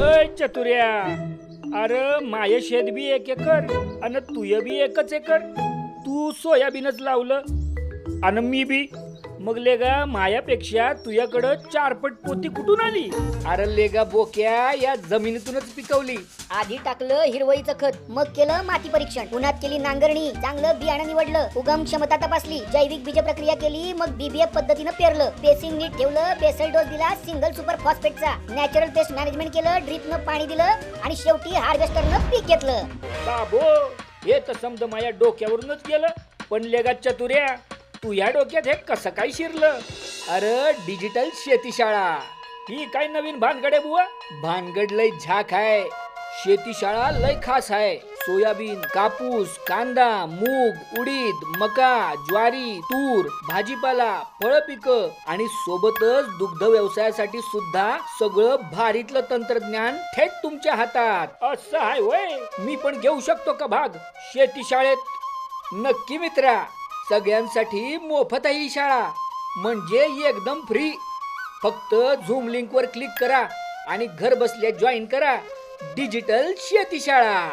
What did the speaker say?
अय चतुर्या, अरे माय शेत बी 1 एकर आणि तुय बी 1 एकर. तू सोयाबीनच लावलं आणि मी बी. मग लेगा मायापेक्षा तुझ्याकडं 4 पट पोती कुठून आली? अरे लेगा बोक्या, या जमिनीतूनच पिकवली. आधी टाकलं हिरवळीचं खत, मग केलं माती परीक्षण, उन्हात केली नांगरणी, चांगलं बियाणं निवडलं, उगम क्षमता तपासली, जैविक बीज प्रक्रिया केली, मग बीबीएफ पद्धतीनं पेरलं, पेसिंग नीट ठेवलं, बेसल डोस दिला सिंगल सुपर फॉस्फेटचा, नॅचरल पेस्ट मॅनेजमेंट केलं, ड्रिपनं पाणी दिलं आणि शेवटी हार्वेस्टरनं पीक घेतलं. बाबो, हे तर समज माझ्या डोक्यावरूनच गेलं. पण लेगा चतुर्या, तू या डोक्यात हे कसं काय शिरलं? अरे डिजिटल शेतीशाळा ही काय नवीन भानगड आहे बुवा? भानगड लय झाक आहे. शेतीशाळा लय खास आहे. सोयाबीन, कापूस, कांदा, मूग, उडीद, मका, ज्वारी, तूर, भाजीपाला, फळ पिकं आणि सोबतच दुग्ध व्यवसायासाठी सुद्धा सगळं भारीतलं तंत्रज्ञान थेट तुमच्या हातात. असं आहे वय? मी पण घेऊ शकतो का भाग शेतीशाळेत? नक्की मित्रा, सगळ्यांसाठी मोफत आहे ही शाळा, म्हणजे एकदम फ्री. फक्त झूम लिंक वर क्लिक करा आणि घर बसल्या जॉईन करा डिजिटल शेतीशाळा.